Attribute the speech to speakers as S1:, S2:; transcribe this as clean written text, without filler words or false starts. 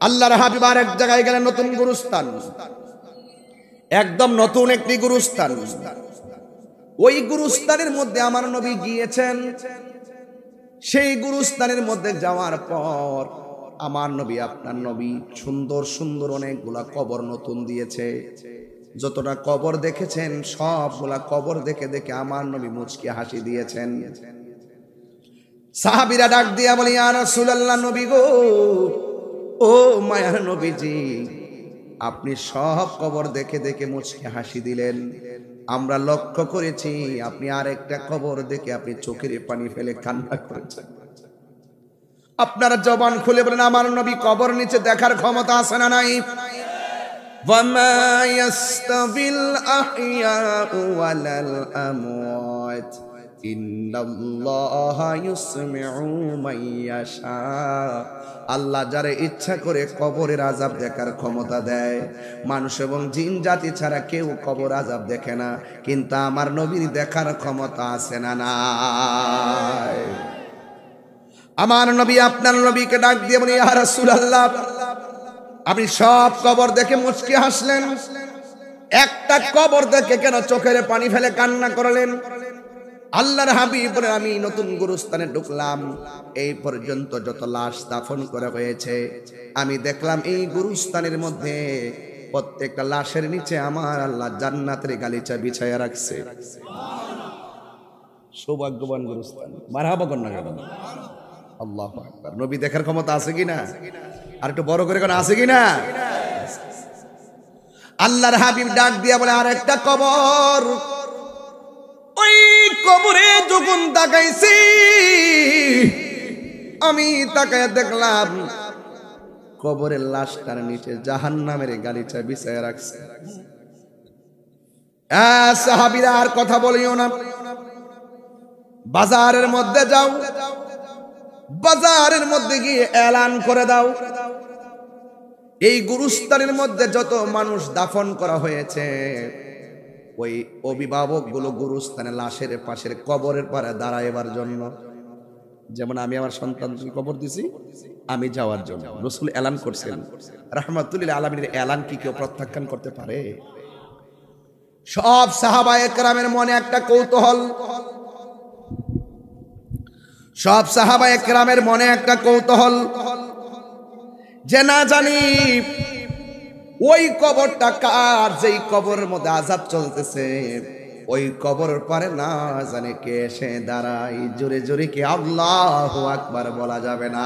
S1: আল্লাহর হাবিব আর এক জায়গায় গেলেন, নতুন গুরুস্থান, একদম নতুন একটি গুরুস্থান। ওই গুরুস্থানের মধ্যে আমার নবী গিয়েছেন। সেই গুরুস্থানের মধ্যে যাওয়ার পর আমার নবী, আপনার নবী, সুন্দর সুন্দর অনেকগুলা কবর নতুন দিয়েছে। যতটা কবর দেখেছেন সবগুলা কবর দেখে দেখে আমার নবী মুচকি হাসি দিয়েছেন। সাহাবীরা ডাক দিয়া বলে, ইয়া রাসূলুল্লাহ, নবী গো, ও মায়ার নবীজি, আপনি সব কবর দেখে দেখে মুচকি হাসি দিলেন। আমরা লক্ষ্য করেছি আপনি আরেকটা কবর দেখে আপনি চোখের পানি ফেলে কান্না করেছেন। আপনারা জবান খুলে বলেন, আমার নবী কবর নিচে দেখার ক্ষমতা আছে না নাই? ওয়ামা ইয়াস্তাবিল আহইয়াউ ওয়ালাল আমওয়াত ইন্নাল্লাহা ইউসমিউ মান ইয়াশা। আল্লাহ যারে ইচ্ছা করে কবরের আযাব দেখার ক্ষমতা দেয়। মানুষ এবং জিন জাতি ছাড়া কেউ কবর আযাব দেখে না, কিন্তু আমার নবীর দেখার ক্ষমতা আছে না নাই? আমার নবী আপনার নবীকে ডাক দিয়ে বলে, ইয়া রাসূলুল্লাহ, আপনি সব কবর দেখে মুচকি হাসলেন, একটা কবর দেখে কেন চোখের পানি ফেলে কান্না করলেন? আল্লাহর হাবিব বলেন, আমি নতুন গুরুস্থানে ঢুকলাম, এই পর্যন্ত যত লাশ দাফন করা হয়েছে আমি দেখলাম এই গুরুস্থানের মধ্যে প্রত্যেকটা লাশের নিচে আমার আল্লাহ জান্নাতের গালিচা বিছায়া রাখছে। সৌভাগ্যবান গুরুস্থান। মারহাবা কন্যা কেন? আল্লাহু আকবার। নবী দেখার ক্ষমতা আছে কিনা? আর একটু বড় করে কোন আছে কিনা? আল্লাহর হাবিব ডাক দিয়া বলে, আর একটা কবর। ওই কবরে যখন তাকাইছি আমি তাকায় দেখলাম কবরের লাশটার নিচে জাহান্নামের গালিচা বিছায়া রাখছে। সাহাবীরা আর কথা বলিও না, বাজারের মধ্যে যাও, বাজারের মধ্যে গিয়ে এলান করে দাও, এই গুরুস্থানের মধ্যে যত মানুষ দাফন করা হয়েছে ওই অভিভাবক গুলো গুরুস্থানে লাশের পাশের কবরের পারে দাঁড়াইবার জন্য। যেমন আমি আমার সন্তানকে কবর দিছি, আমি যাওয়ার জন্য রাসূল এলান করছেন। রাহমাতুল্লিল আলামিনের এলান কি কেউ প্রত্যাখ্যান করতে পারে? সব সাহাবায়ে কেরামের মনে একটা কৌতূহল, সব সাহাবায়ে কেরামের মনে একটা কৌতূহল, যে না জানি ওই কবরটা কার, যেই কবরের মধ্যে আযাব চলতেছে ওই কবরের পারে না জানে কে এসে দাঁড়ায়। জোরে জোরে কি আল্লাহু আকবার বলা যাবে না?